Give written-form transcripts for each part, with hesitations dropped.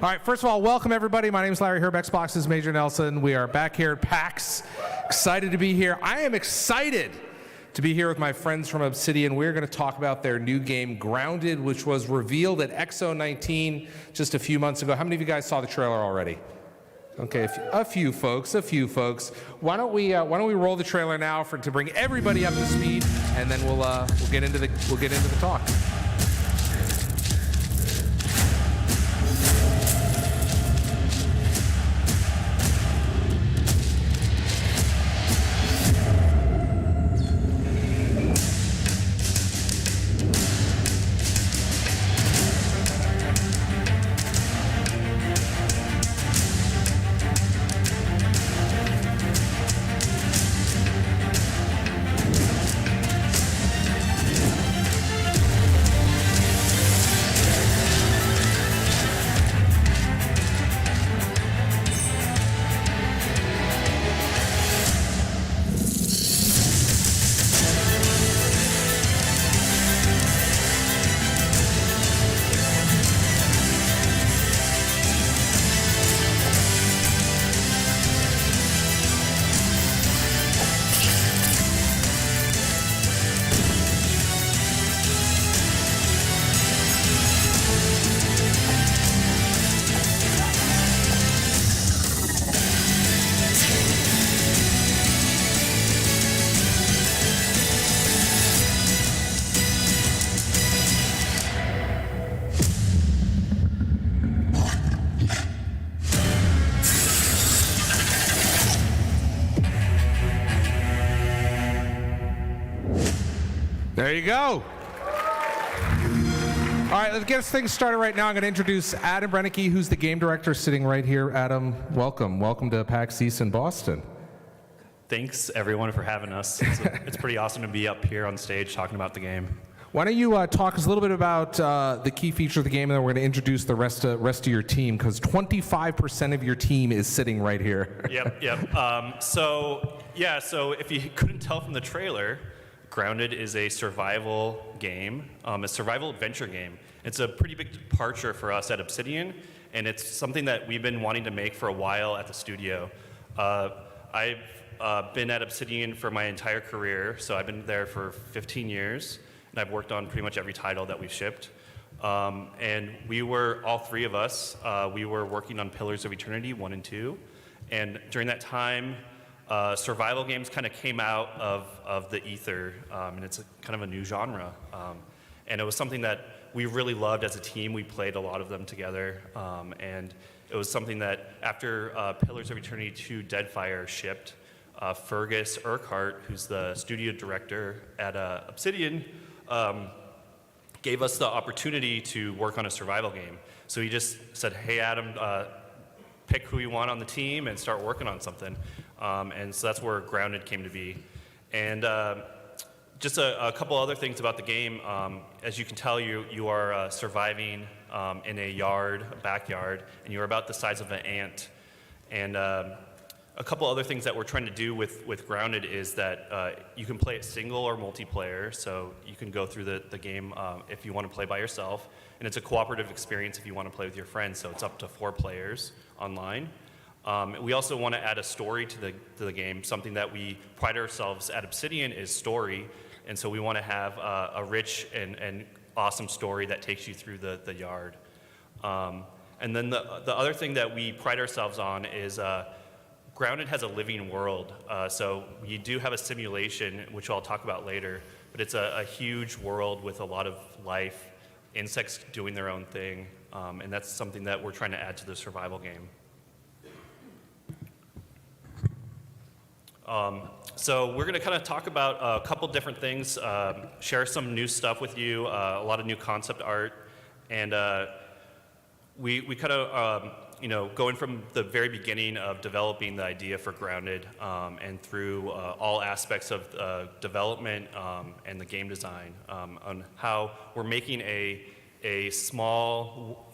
All right, first of all, welcome everybody. My name is Larry Herb, Xbox's Major Nelson. We are back here at PAX. Excited to be here. I am excited to be here with my friends from Obsidian. We're going to talk about their new game, Grounded, which was revealed at XO19 just a few months ago. How many of you guys saw the trailer already? Okay, a few folks. Why don't we roll the trailer now to bring everybody up to speed, and then we'll get into the talk. There you go. All right, let's get things started right now. I'm going to introduce Adam Brennicky, who's the game director, sitting right here. Adam, welcome. Welcome to PAX East in Boston. Thanks, everyone, for having us. It's pretty awesome to be up here on stage talking about the game. Why don't you talk us a little bit about the key feature of the game, and then we're going to introduce the rest of your team, because 25% of your team is sitting right here. Yep. So if you couldn't tell from the trailer, Grounded is a survival game, a survival adventure game. It's a pretty big departure for us at Obsidian, and it's something that we've been wanting to make for a while at the studio. I've been at Obsidian for my entire career, so I've been there for 15 years, and I've worked on pretty much every title that we've shipped. And we were, all three of us, we were working on Pillars of Eternity 1 and 2, and during that time, survival games kind of came out of the ether, and it's kind of a new genre. And it was something that we really loved as a team. We played a lot of them together, and it was something that after Pillars of Eternity 2 Deadfire shipped, Fergus Urquhart, who's the studio director at Obsidian, gave us the opportunity to work on a survival game. So he just said, hey Adam, pick who you want on the team and start working on something. And so that's where Grounded came to be. And just a couple other things about the game. As you can tell, you are surviving in a backyard, and you're about the size of an ant. And a couple other things that we're trying to do with Grounded is that you can play it single or multiplayer, so you can go through the game if you want to play by yourself. And it's a cooperative experience if you want to play with your friends, so it's up to 4 players online. We also want to add a story to the game. Something that we pride ourselves at Obsidian is story, and so we want to have a rich and awesome story that takes you through the yard. And then the other thing that we pride ourselves on is Grounded has a living world. So you do have a simulation, which I'll talk about later, but it's a huge world with a lot of life, insects doing their own thing, and that's something that we're trying to add to the survival game. So we're going to kind of talk about a couple different things, share some new stuff with you, a lot of new concept art, and we kind of, going from the very beginning of developing the idea for Grounded and through all aspects of development and the game design on how we're making a small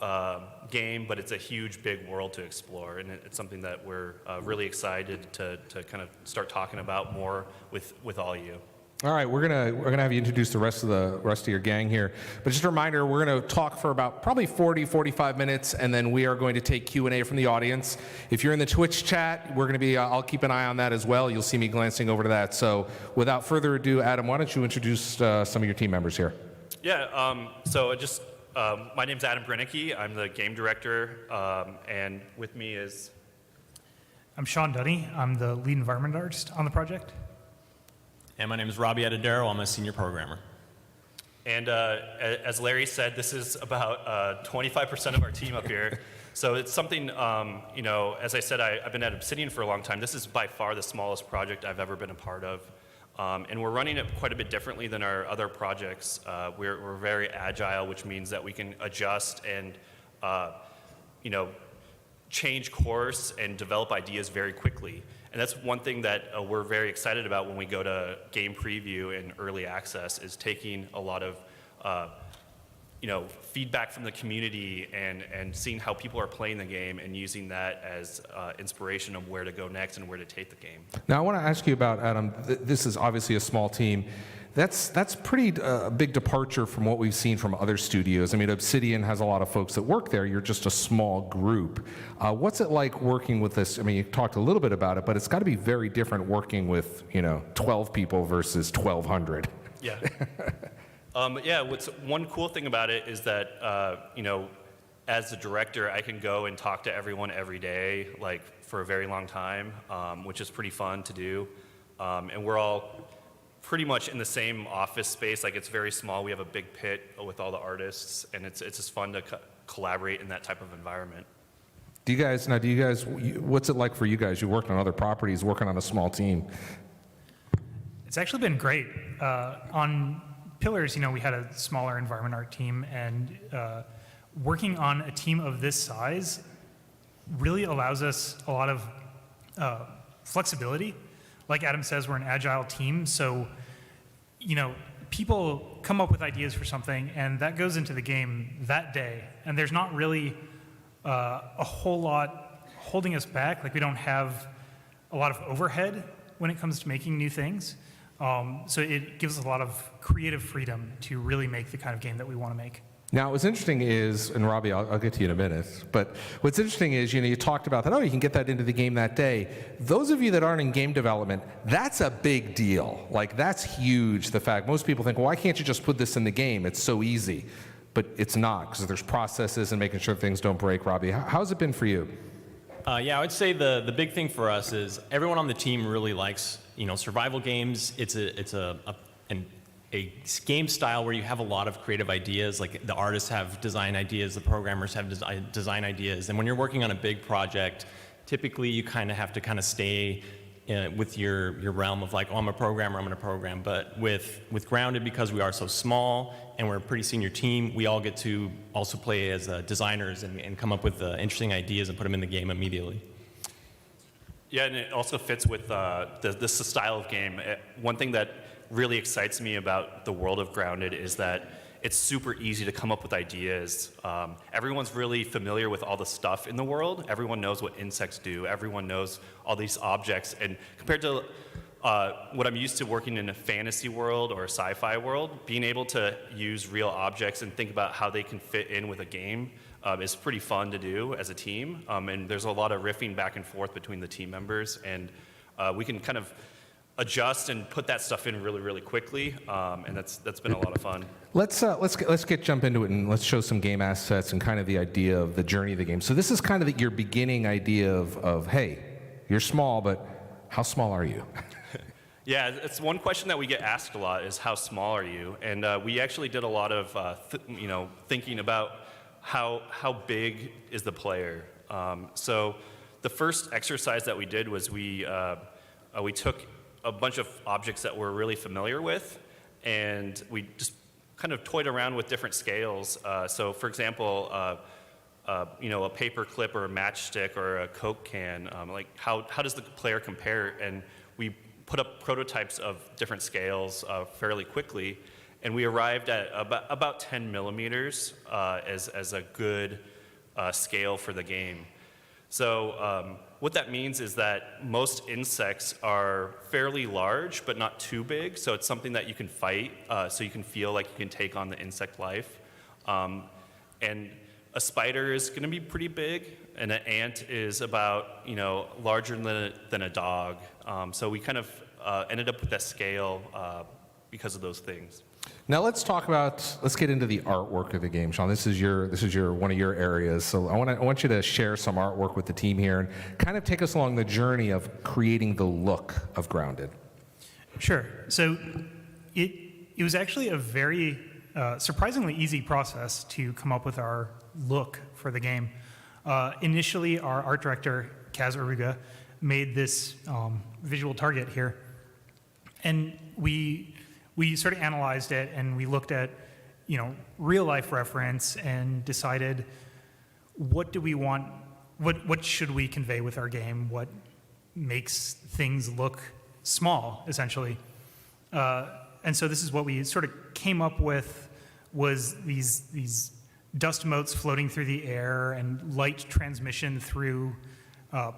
game, but it's a huge, big world to explore, and it's something that we're really excited to kind of start talking about more with all you. All right, we're gonna have you introduce the rest of your gang here. But just a reminder, we're gonna talk for about probably 45 minutes, and then we are going to take Q&A from the audience. If you're in the Twitch chat, we're gonna be. I'll keep an eye on that as well. You'll see me glancing over to that. So without further ado, Adam, why don't you introduce some of your team members here? Yeah. My name's Adam Brennicke. I'm the game director, and with me is. I'm Sean Dunny. I'm the lead environment artist on the project. And my name is Robbie Adedero. I'm a senior programmer. And as Larry said, this is about 25% of our team up here. So it's something, as I said, I've been at Obsidian for a long time. This is by far the smallest project I've ever been a part of. And we're running it quite a bit differently than our other projects. We're very agile, which means that we can adjust and, change course and develop ideas very quickly. And that's one thing that we're very excited about when we go to game preview and early access, is taking a lot of feedback from the community and seeing how people are playing the game and using that as inspiration of where to go next and where to take the game. Now I want to ask you about, Adam, this is obviously a small team. That's pretty big departure from what we've seen from other studios. I mean, Obsidian has a lot of folks that work there. You're just a small group. What's it like working with this? I mean, you talked a little bit about it, but it's got to be very different working with 12 people versus 1,200. Yeah. What's one cool thing about it is that as the director, I can go and talk to everyone every day, like for a very long time, which is pretty fun to do. And we're all pretty much in the same office space. Like, it's very small. We have a big pit with all the artists, and it's just fun to collaborate in that type of environment. What's it like for you guys? You worked on other properties, working on a small team. It's actually been great. On Pillars, we had a smaller environment art team, and working on a team of this size really allows us a lot of flexibility. Like Adam says, we're an agile team, so people come up with ideas for something, and that goes into the game that day, and there's not really a whole lot holding us back. Like, we don't have a lot of overhead when it comes to making new things, so it gives us a lot of creative freedom to really make the kind of game that we want to make. Now, what's interesting is, and Robbie, I'll get to you in a minute, but what's interesting is, you talked about that, you can get that into the game that day. Those of you that aren't in game development, that's a big deal. Like, that's huge, the fact. Most people think, well, why can't you just put this in the game? It's so easy. But it's not, because there's processes and making sure things don't break. Robbie, how's it been for you? I would say the big thing for us is everyone on the team really likes, survival games. It's a game style where you have a lot of creative ideas. Like, the artists have design ideas, the programmers have design ideas, and when you're working on a big project, typically you kind of have to stay with your realm of like, I'm a programmer, I'm going to program. But with Grounded, because we are so small and we're a pretty senior team, we all get to also play as designers and come up with interesting ideas and put them in the game immediately. Yeah, and it also fits with this style of game. One thing that really excites me about the world of Grounded is that it's super easy to come up with ideas. Everyone's really familiar with all the stuff in the world. Everyone knows what insects do. Everyone knows all these objects. And compared to what I'm used to working in a fantasy world or a sci-fi world, being able to use real objects and think about how they can fit in with a game is pretty fun to do as a team. And there's a lot of riffing back and forth between the team members. And we can kind of adjust and put that stuff in really, really quickly, and that's been a lot of fun. Let's jump into it, and let's show some game assets and kind of the idea of the journey of the game. So this is kind of your beginning idea of hey, you're small, but how small are you? Yeah, it's one question that we get asked a lot is how small are you? And we actually did a lot of thinking about how big is the player. So the first exercise that we did was we took a bunch of objects that we're really familiar with, and we just kind of toyed around with different scales. So, for example, a paper clip or a matchstick or a Coke can, like how does the player compare? And we put up prototypes of different scales fairly quickly, and we arrived at about 10 millimeters as a good scale for the game. So What that means is that most insects are fairly large, but not too big. So it's something that you can fight, so you can feel like you can take on the insect life. And a spider is going to be pretty big, and an ant is about, larger than a dog. So we kind of ended up with that scale because of those things. Now let's get into the artwork of the game, Sean. This is one of your areas. So I want you to share some artwork with the team here and kind of take us along the journey of creating the look of Grounded. Sure. So it was actually a very surprisingly easy process to come up with our look for the game. Initially, our art director, Kaz Aruga, made this visual target here. And we sort of analyzed it, and we looked at, real life reference and decided what do we want, what should we convey with our game, what makes things look small, essentially. And so this is what we sort of came up with, was these dust motes floating through the air and light transmission through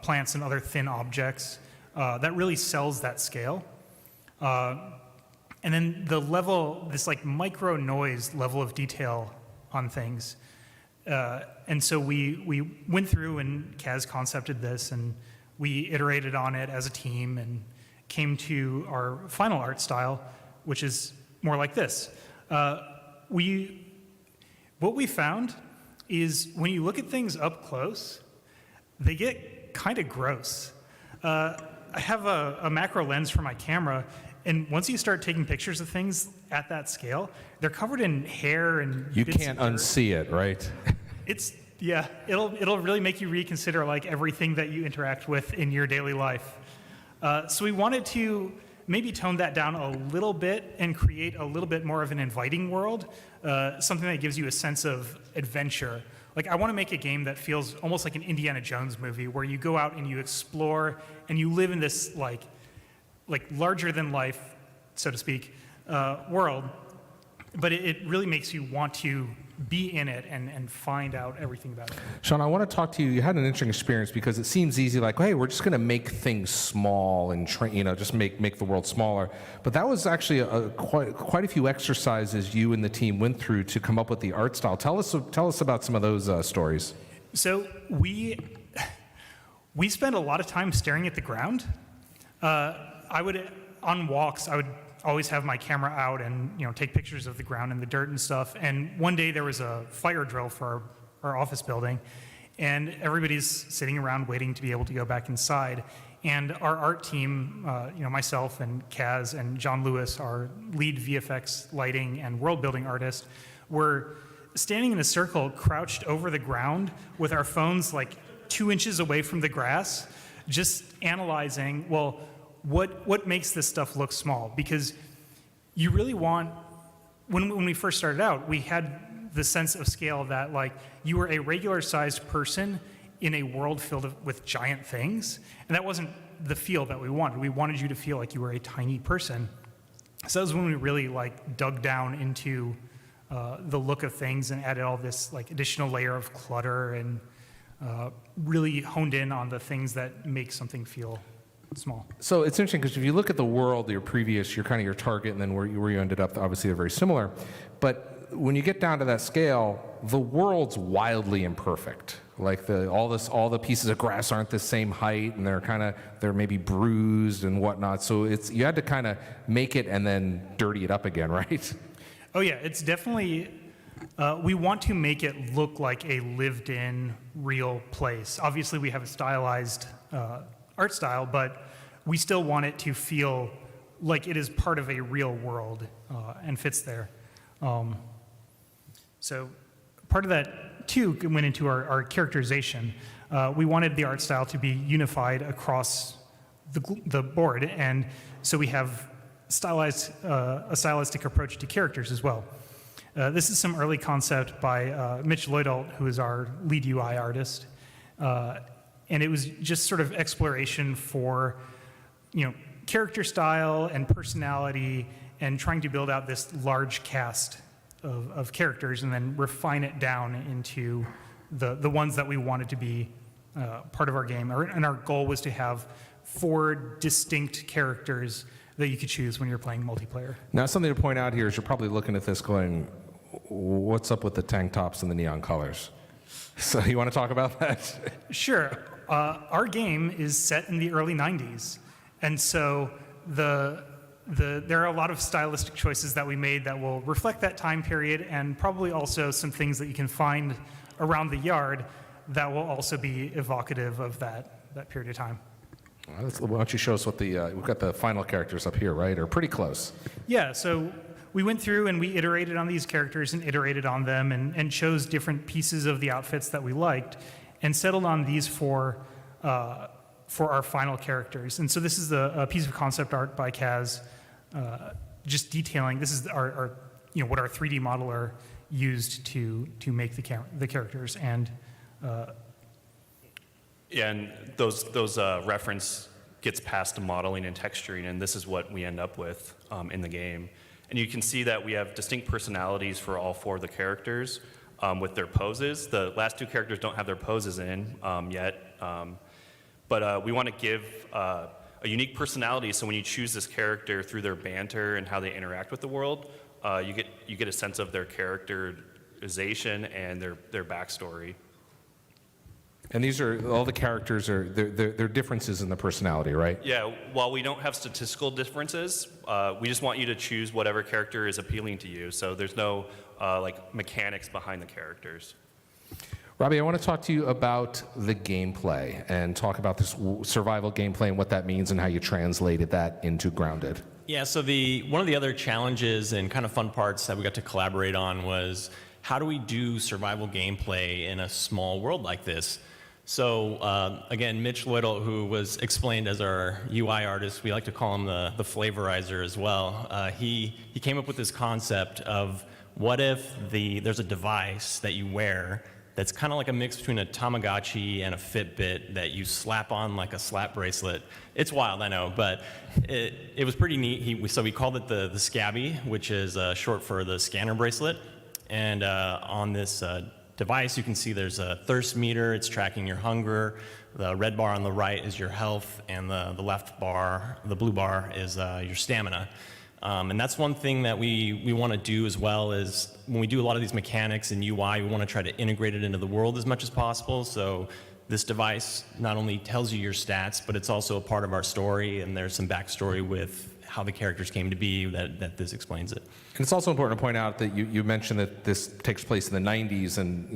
plants and other thin objects. That really sells that scale. And then the level, this like micro noise level of detail on things. And so we went through and Kaz concepted this, and we iterated on it as a team and came to our final art style, which is more like this. What we found is when you look at things up close, they get kind of gross. I have a macro lens for my camera, and once you start taking pictures of things at that scale, they're covered in hair and You bits can't of dirt. unsee it, right? It'll really make you reconsider like everything that you interact with in your daily life. So we wanted to maybe tone that down a little bit and create a little bit more of an inviting world, something that gives you a sense of adventure. Like, I want to make a game that feels almost like an Indiana Jones movie, where you go out and you explore and you live in this like larger than life, so to speak, world. But it really makes you want to be in it and find out everything about it. Sean, I want to talk to you. You had an interesting experience because it seems easy, like, hey, we're just going to make things small and just make the world smaller. But that was actually quite a few exercises you and the team went through to come up with the art style. Tell us about some of those stories. So we spent a lot of time staring at the ground. On walks, I would always have my camera out and take pictures of the ground and the dirt and stuff. And one day there was a fire drill for our office building, and everybody's sitting around waiting to be able to go back inside. And our art team, myself and Kaz and John Lewis, our lead VFX lighting and world building artist, were standing in a circle, crouched over the ground with our phones like 2 inches away from the grass, just analyzing, well, what makes this stuff look small? Because you really want, when we first started out, we had the sense of scale that like you were a regular sized person in a world filled with giant things, and that wasn't the feel that we wanted. We wanted you to feel like you were a tiny person. So that was when we really like dug down into the look of things and added all this like additional layer of clutter and really honed in on the things that make something feel small. So it's interesting because if you look at the world, your target, and then where you ended up, obviously they're very similar. But when you get down to that scale, the world's wildly imperfect. Like all the pieces of grass aren't the same height, and they're maybe bruised and whatnot. So you had to kind of make it and then dirty it up again, right? Oh yeah, it's definitely. We want to make it look like a lived-in, real place. Obviously, we have a stylized art style, but we still want it to feel like it is part of a real world and fits there. So part of that, too, went into our characterization. We wanted the art style to be unified across the board, and so we have a stylistic approach to characters as well. This is some early concept by Mitch Lloydalt, who is our lead UI artist. And it was just sort of exploration for, character style and personality, and trying to build out this large cast of characters and then refine it down into the ones that we wanted to be part of our game, and our goal was to have 4 distinct characters that you could choose when you're playing multiplayer. Now, something to point out here is you're probably looking at this going, what's up with the tank tops and the neon colors? So you want to talk about that? Sure. Our game is set in the early 90s, and so there are a lot of stylistic choices that we made that will reflect that time period, and probably also some things that you can find around the yard that will also be evocative of that period of time. Why don't you show us what we've got the final characters up here, right? Or pretty close. Yeah, so we went through and we iterated on these characters and iterated on them and chose different pieces of the outfits that we liked and settled on these 4 for our final characters. And so this is a piece of concept art by Kaz, just detailing, this is our what our 3D modeler used to make the characters. And and those reference gets past to modeling and texturing, and this is what we end up with in the game. And you can see that we have distinct personalities for all 4 of the characters with their poses. The last 2 characters don't have their poses in yet, but we want to give a unique personality, so when you choose this character through their banter and how they interact with the world, you get a sense of their characterization and their backstory. And these are, all the characters they're differences in the personality, right? Yeah, while we don't have statistical differences, we just want you to choose whatever character is appealing to you. So there's no mechanics behind the characters. Robbie, I want to talk to you about the gameplay and talk about this survival gameplay and what that means and how you translated that into Grounded. Yeah, so one of the other challenges and kind of fun parts that we got to collaborate on was how do we do survival gameplay in a small world like this? So again, Mitch Lloydel, who was explained as our UI artist, we like to call him the flavorizer as well. He came up with this concept of what if there's a device that you wear that's kind of like a mix between a Tamagotchi and a Fitbit that you slap on like a slap bracelet. It's wild, I know, but it was pretty neat. So we called it the Scabby, which is short for the scanner bracelet. And on this device, you can see there's a thirst meter. It's tracking your hunger. The red bar on the right is your health, and the left bar, the blue bar, is your stamina. And that's one thing that we want to do as well is when we do a lot of these mechanics in UI, we want to try to integrate it into the world as much as possible. So this device not only tells you your stats, but it's also a part of our story, and there's some backstory with how the characters came to be that this explains it. And it's also important to point out that you mentioned that this takes place in the 90s, and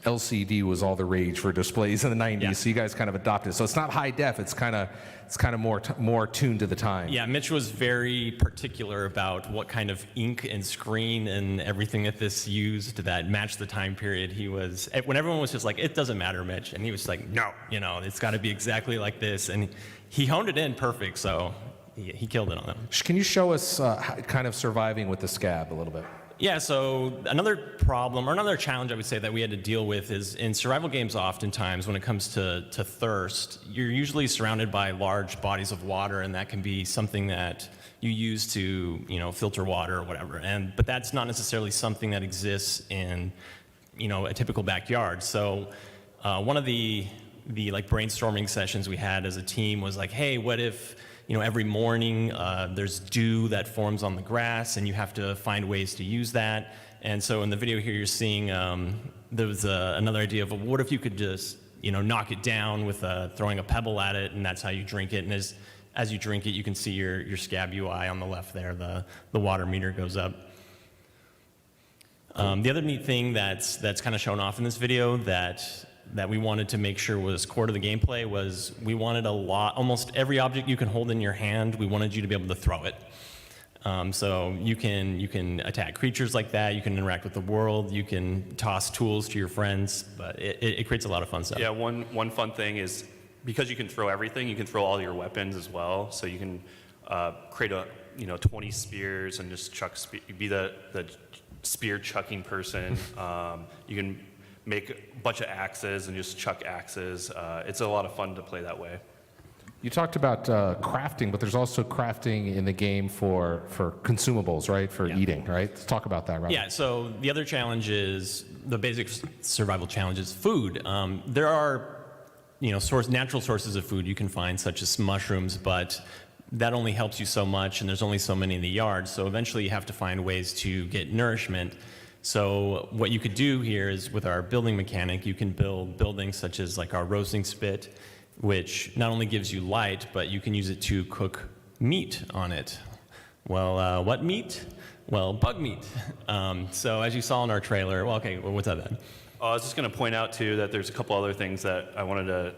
LCD was all the rage for displays in the 90s, Yeah. so you guys kind of adopted. So it's not high def, it's kind of more tuned to the time. Yeah, Mitch was very particular about what kind of ink and screen and everything that this used that matched the time period. He was, when everyone was just like, it doesn't matter, Mitch, and he was like, no, it's got to be exactly like this, and he honed it in perfect, so he killed it on them. Can you show us kind of surviving with the scab a little bit? Yeah, so another problem, or another challenge I would say that we had to deal with is in survival games oftentimes when it comes to thirst, you're usually surrounded by large bodies of water, and that can be something that you use to filter water or whatever. But that's not necessarily something that exists in a typical backyard. So one of the brainstorming sessions we had as a team was like, hey, what if every morning there's dew that forms on the grass, and you have to find ways to use that. And so in the video here, you're seeing there was another idea of what if you could just knock it down with throwing a pebble at it, and that's how you drink it. And as you drink it, you can see your scab UI on the left there. The water meter goes up. The other neat thing that's kind of shown off in this video that we wanted to make sure was core to the gameplay was we wanted almost every object you can hold in your hand, we wanted you to be able to throw it. So you can attack creatures like that, you can interact with the world, you can toss tools to your friends, but it creates a lot of fun stuff. Yeah, one fun thing is because you can throw everything, you can throw all your weapons as well. So you can create 20 spears and just be the spear chucking person. You can make a bunch of axes and just chuck axes. It's a lot of fun to play that way. You talked about crafting, but there's also crafting in the game for consumables, right? For eating, right? Let's talk about that, Robert. Yeah, so the other challenge is, the basic survival challenge is food. There are natural sources of food you can find, such as mushrooms, but that only helps you so much, and there's only so many in the yard. So eventually you have to find ways to get nourishment. So what you could do here is, with our building mechanic, you can build buildings such as like our roasting spit, which not only gives you light, but you can use it to cook meat on it. Well, what meat? Well, bug meat. So as you saw in our trailer, what's that then? I was just going to point out, too, that there's a couple other things that I wanted to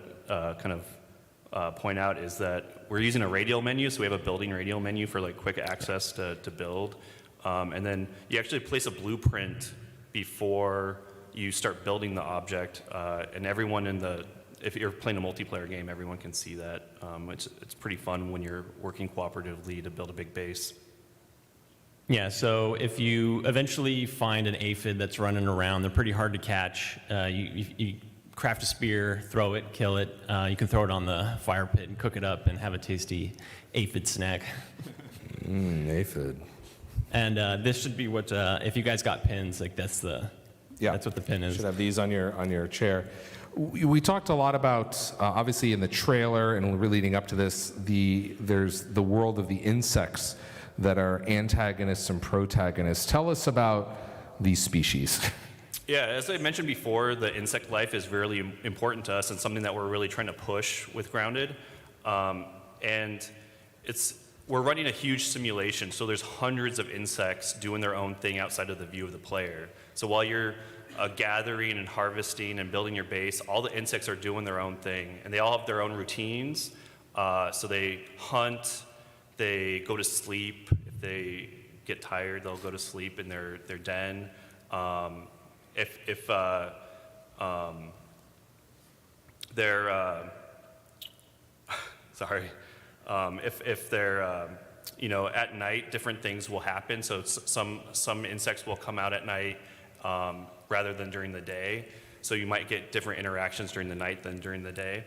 point out is that we're using a radial menu, so we have a building radial menu for like quick access to build. And then you actually place a blueprint before you start building the object, and everyone if you're playing a multiplayer game, everyone can see that. It's pretty fun when you're working cooperatively to build a big base. Yeah, so if you eventually find an aphid that's running around, they're pretty hard to catch. You craft a spear, throw it, kill it. You can throw it on the fire pit and cook it up and have a tasty aphid snack. Aphid. And this should be what, if you guys got pins, like that's what the pin is. Should have these on your chair. We talked a lot about, obviously in the trailer, and we're leading up to this, there's the world of the insects that are antagonists and protagonists. Tell us about these species. Yeah, as I mentioned before, the insect life is really important to us and something that we're really trying to push with Grounded. And we're running a huge simulation, so there's hundreds of insects doing their own thing outside of the view of the player. So while you're gathering and harvesting and building your base, all the insects are doing their own thing, and they all have their own routines. So they hunt, they go to sleep. If they get tired, they'll go to sleep in their den. If they're at night, different things will happen. So some insects will come out at night rather than during the day. So you might get different interactions during the night than during the day.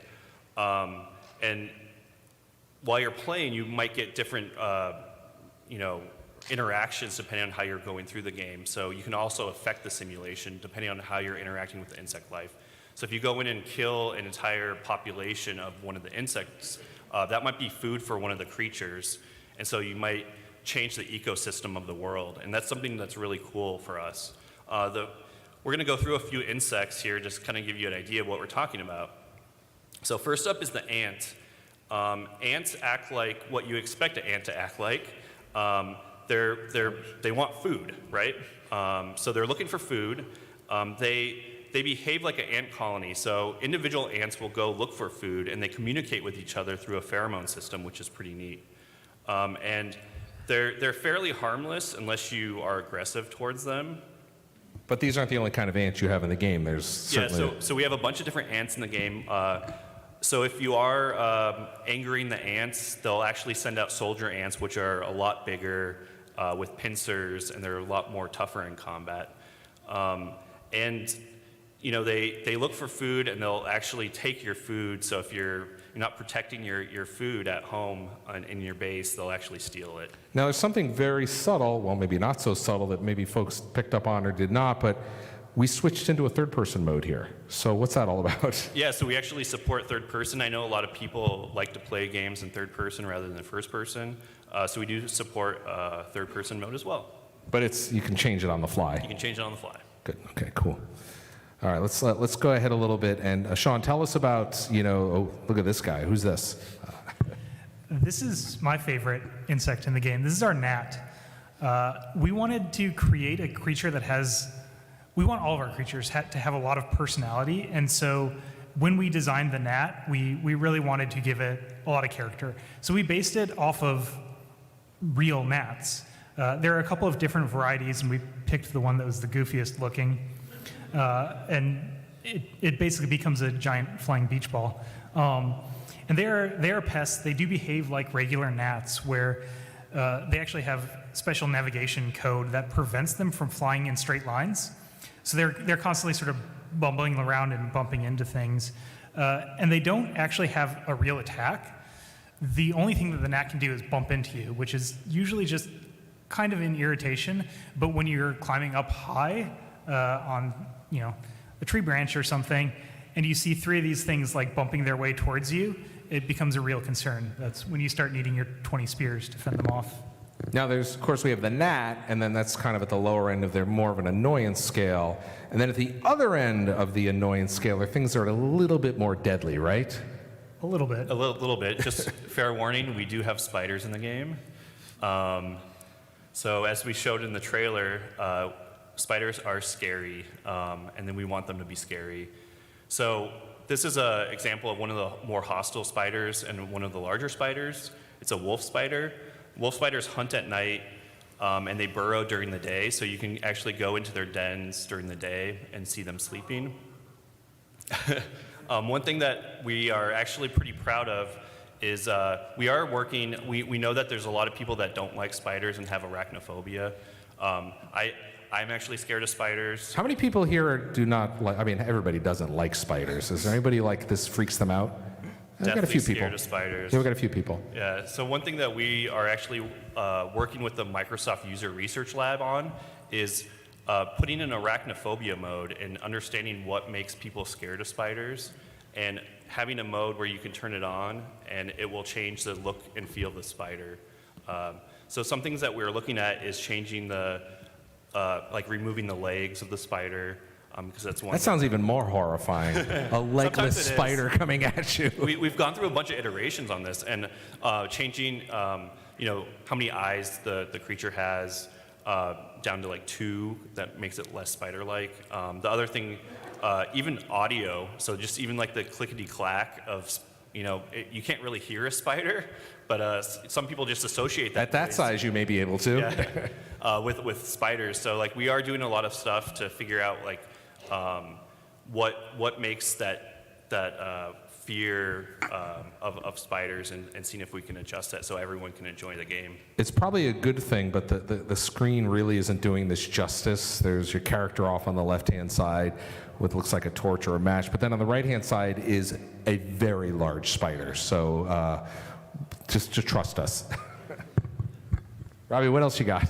And while you're playing, you might get different interactions depending on how you're going through the game. So you can also affect the simulation depending on how you're interacting with the insect life. So if you go in and kill an entire population of one of the insects, that might be food for one of the creatures. And so you might change the ecosystem of the world. And that's something that's really cool for us. We're going to go through a few insects here, just kind of give you an idea of what we're talking about. So first up is the ant. Ants act like what you expect an ant to act like. They want food, right? So they're looking for food. They behave like an ant colony. So individual ants will go look for food, and they communicate with each other through a pheromone system, which is pretty neat. And they're fairly harmless unless you are aggressive towards them. But these aren't the only kind of ants you have in the game. There's certainly... So we have a bunch of different ants in the game. So if you are angering the ants, they'll actually send out soldier ants, which are a lot bigger with pincers, and they're a lot more tougher in combat. And they look for food, and they'll actually take your food. So if you're not protecting your food at home in your base, they'll actually steal it. Now there's something very subtle, well maybe not so subtle, that maybe folks picked up on or did not, but we switched into a third-person mode here. So what's that all about? Yeah, so we actually support third person. I know a lot of people like to play games in third person rather than first person. So we do support third-person mode as well. But you can change it on the fly. You can change it on the fly. Good. Okay, cool. All right, let's go ahead a little bit. And Sean, tell us about, look at this guy. Who's this? This is my favorite insect in the game. This is our gnat. We wanted to create a creature that we want all of our creatures to have a lot of personality. And so when we designed the gnat, we really wanted to give it a lot of character. So we based it off of real gnats. There are a couple of different varieties, and we picked the one that was the goofiest looking. And it basically becomes a giant flying beach ball. And they are pests. They do behave like regular gnats, where they actually have special navigation code that prevents them from flying in straight lines. So they're constantly sort of bumbling around and bumping into things. And they don't actually have a real attack. The only thing that the gnat can do is bump into you, which is usually just kind of an irritation. But when you're climbing up high on a tree branch or something, and you see 3 of these things like bumping their way towards you, it becomes a real concern. That's when you start needing your 20 spears to fend them off. Now, of course, we have the gnat, and then that's kind of at the lower end of their more of an annoyance scale. And then at the other end of the annoyance scale are things that are a little bit more deadly, right? A little bit. A little bit. Just fair warning, we do have spiders in the game. So as we showed in the trailer, spiders are scary, and then we want them to be scary. So this is an example of one of the more hostile spiders and one of the larger spiders. It's a wolf spider. Wolf spiders hunt at night, and they burrow during the day, so you can actually go into their dens during the day and see them sleeping. One thing that we are actually pretty proud of is we are working, we know that there's a lot of people that don't like spiders and have arachnophobia. I'm actually scared of spiders. How many people here do not like, I mean, everybody doesn't like spiders. Is there anybody like this freaks them out? We've got a few people. Scared of spiders. Yeah, we've got a few people. Yeah, so one thing that we are actually working with the Microsoft User Research Lab on is putting in arachnophobia mode and understanding what makes people scared of spiders, and having a mode where you can turn it on and it will change the look and feel of the spider. So some things that we're looking at is changing the, like removing the legs of the spider, because that's one. That sounds even more horrifying. A legless Sometimes it is. spider coming at you. We've gone through a bunch of iterations on this, and changing, you know, how many eyes the creature has down to like 2. That makes it less spider-like. The other thing, even audio. So just even like the clickety-clack of, you know, you can't really hear a spider, but some people just associate that. At that noise, size, you may be able to. yeah, with spiders. So like we are doing a lot of stuff to figure out like what makes that fear of spiders, and seeing if we can adjust that so everyone can enjoy the game. It's probably a good thing, but the screen really isn't doing this justice. There's your character off on the left-hand side with looks like a torch or a match, but then on the right-hand side is a very large spider. So just trust us. Robbie, what else you got?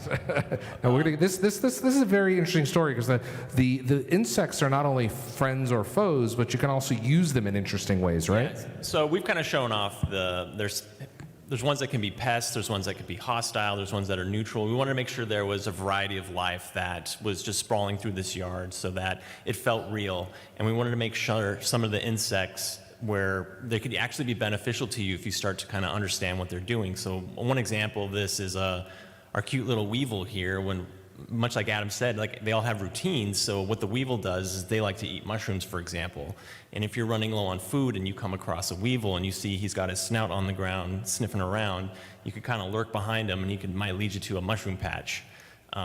No, we're gonna, this is a very interesting story because the insects are not only friends or foes, but you can also use them in interesting ways, right? Yeah. So we've kind of shown off there's ones that can be pests, there's ones that can be hostile, there's ones that are neutral. We wanted to make sure there was a variety of life that was just sprawling through this yard so that it felt real. And we wanted to make sure some of the insects where they could actually be beneficial to you if you start to kind of understand what they're doing. So one example of this is our cute little weevil here. When, much like Adam said, like they all have routines. So what the weevil does is they like to eat mushrooms, for example. And if you're running low on food and you come across a weevil and you see he's got his snout on the ground sniffing around, you could kind of lurk behind him and he might lead you to a mushroom patch.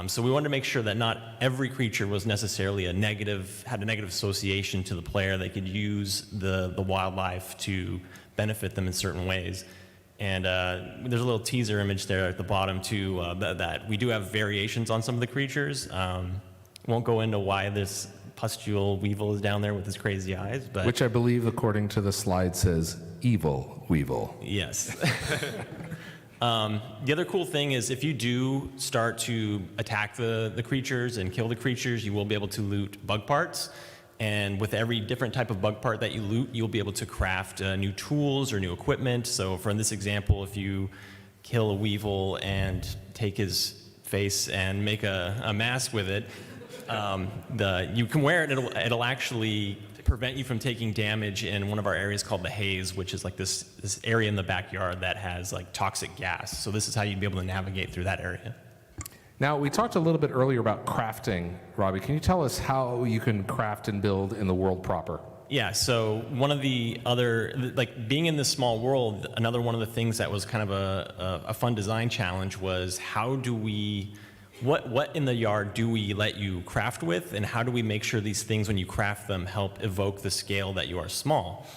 So we wanted to make sure that not every creature was necessarily had a negative association to the player. They could use the wildlife to benefit them in certain ways. And there's a little teaser image there at the bottom too, that we do have variations on some of the creatures. Won't go into why this pustule weevil is down there with his crazy eyes, but Which I believe, according to the slide, says evil weevil. yes. The other cool thing is if you do start to attack the creatures and kill the creatures, you will be able to loot bug parts. And with every different type of bug part that you loot, you'll be able to craft new tools or new equipment. So for in this example, if you kill a weevil and take his face and make a mask with it, you can wear it and it'll actually prevent you from taking damage in one of our areas called the haze, which is like this area in the backyard that has like toxic gas. So this is how you'd be able to navigate through that area. Now, we talked a little bit earlier about crafting. Robbie, can you tell us how you can craft and build in the world proper? Yeah, so one of the other, like being in this small world, another one of the things that was kind of a fun design challenge was how do we, what in the yard do we let you craft with, and how do we make sure these things, when you craft them, help evoke the scale that you are small?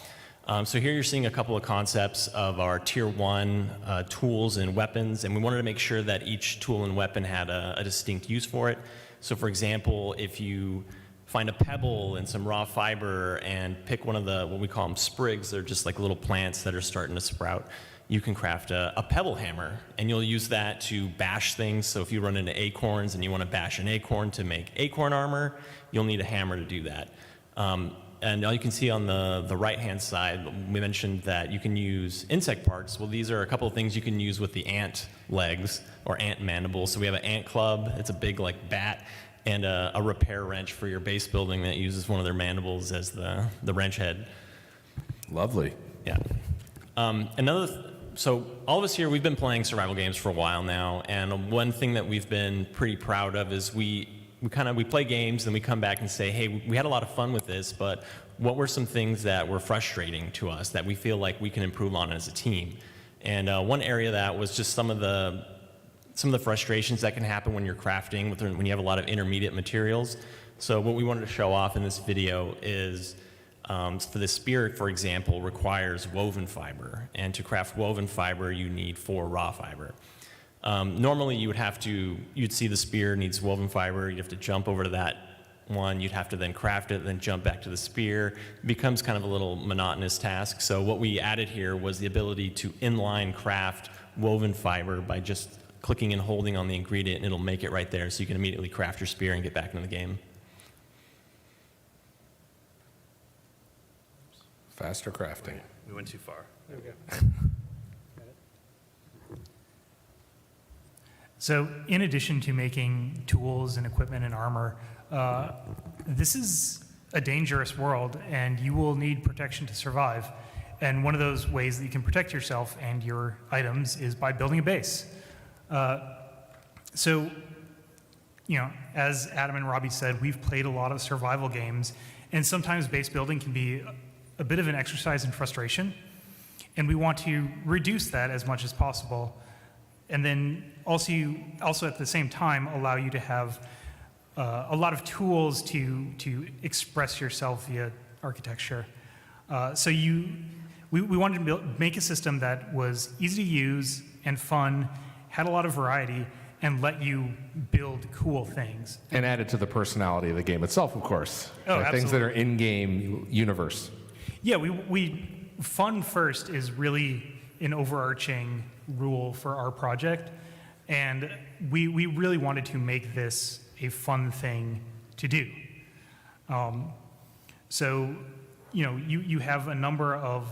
So here you're seeing a couple of concepts of our tier 1 tools and weapons, and we wanted to make sure that each tool and weapon had a distinct use for it. So for example, if you find a pebble and some raw fiber and pick one of the, what we call them sprigs, they're just like little plants that are starting to sprout, you can craft a pebble hammer, and you'll use that to bash things. So if you run into acorns and you want to bash an acorn to make acorn armor, you'll need a hammer to do that. And all you can see on the right-hand side, we mentioned that you can use insect parts. Well, these are a couple of things you can use with the ant legs or ant mandibles. So we have an ant club. It's a big like bat, and a repair wrench for your base building that uses one of their mandibles as the wrench head. Lovely. Yeah. So all of us here, we've been playing survival games for a while now, and one thing that we've been pretty proud of is we play games and we come back and say, hey, we had a lot of fun with this, but what were some things that were frustrating to us that we feel like we can improve on as a team? And one area that was just some of the frustrations that can happen when you're crafting, when you have a lot of intermediate materials. So what we wanted to show off in this video is, for the spear, for example, requires woven fiber. And to craft woven fiber, you need 4 raw fiber. Normally, you'd see the spear needs woven fiber. You'd have to jump over to that one. You'd have to then craft it, then jump back to the spear. It becomes kind of a little monotonous task. So what we added here was the ability to inline craft woven fiber by just clicking and holding on the ingredient, and it'll make it right there. So you can immediately craft your spear and get back into the game. Faster crafting. We went too far. There we go. So in addition to making tools and equipment and armor, this is a dangerous world, and you will need protection to survive. And one of those ways that you can protect yourself and your items is by building a base. So, as Adam and Robbie said, we've played a lot of survival games, and sometimes base building can be a bit of an exercise in frustration, and we want to reduce that as much as possible. And then also at the same time allow you to have a lot of tools to express yourself via architecture. So we wanted to make a system that was easy to use and fun, had a lot of variety, and let you build cool things. And added to the personality of the game itself, of course. Oh, Like things that are absolutely. in-game universe. Yeah, we fun first is really an overarching rule for our project, and we really wanted to make this a fun thing to do. So, you have a number of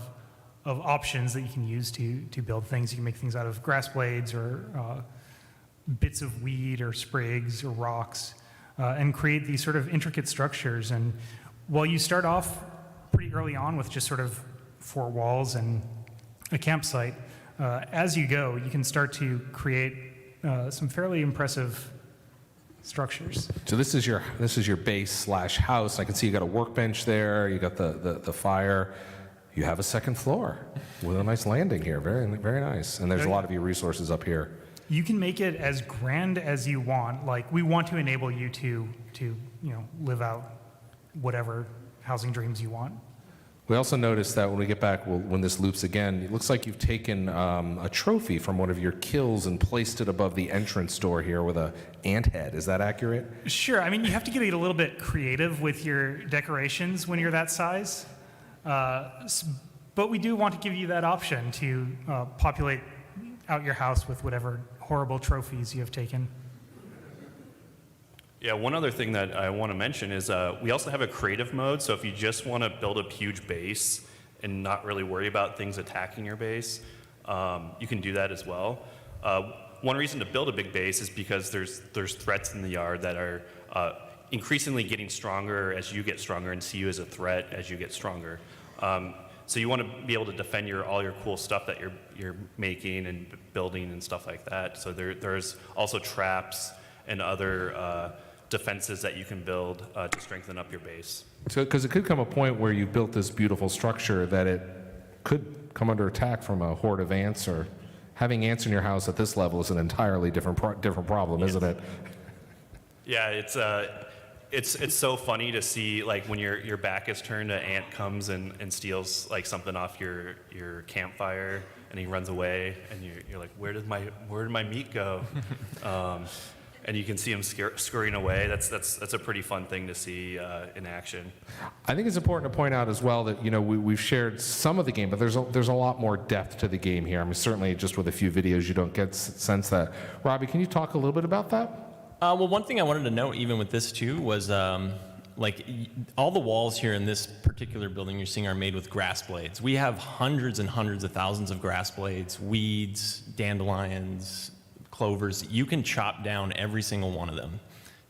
options that you can use to build things. You can make things out of grass blades or bits of weed or sprigs or rocks, and create these sort of intricate structures. And while you start off pretty early on with just sort of 4 walls and a campsite, as you go, you can start to create some fairly impressive structures. So this is your base / house. I can see you got a workbench there. You got the fire. You have a second floor with a nice landing here. Very, very nice. And there's a lot of your resources up here. You can make it as grand as you want. Like, we want to enable you to live out whatever housing dreams you want. We also noticed that when we get back, when this loops again, it looks like you've taken a trophy from one of your kills and placed it above the entrance door here with a ant head. Is that accurate? Sure. I mean, you have to get a little bit creative with your decorations when you're that size. But we do want to give you that option to populate out your house with whatever horrible trophies you have taken. Yeah, one other thing that I want to mention is we also have a creative mode. So if you just want to build a huge base and not really worry about things attacking your base, you can do that as well. One reason to build a big base is because there's threats in the yard that are increasingly getting stronger as you get stronger and see you as a threat as you get stronger. So you want to be able to defend all your cool stuff that you're making and building and stuff like that. So there's also traps and other defenses that you can build to strengthen up your base. So, because it could come a point where you've built this beautiful structure that it could come under attack from a horde of ants, or having ants in your house at this level is an entirely different problem, isn't it? Yeah, it's so funny to see, like, when your back is turned, an ant comes and steals like something off your campfire, and he runs away, and you're like, where did my meat go? And you can see him scurrying away. That's a pretty fun thing to see in action. I think it's important to point out as well that we've shared some of the game, but there's a lot more depth to the game here. I mean, certainly just with a few videos you don't get sense that. Robbie, can you talk a little bit about that? Well, one thing I wanted to note, even with this too, was all the walls here in this particular building you're seeing are made with grass blades. We have hundreds and hundreds of thousands of grass blades, weeds, dandelions, clovers. You can chop down every single one of them,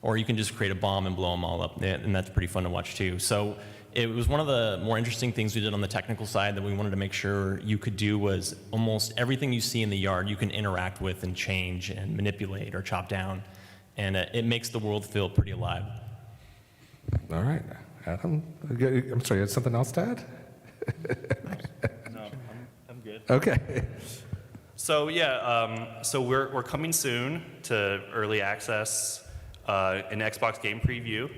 or you can just create a bomb and blow them all up, and that's pretty fun to watch too. So it was one of the more interesting things we did on the technical side that we wanted to make sure you could do was almost everything you see in the yard you can interact with and change and manipulate or chop down, and it makes the world feel pretty alive. All right, Adam. I'm sorry, you had something else to add? No, I'm good. Okay. So yeah, so we're coming soon to early access in Xbox Game Preview.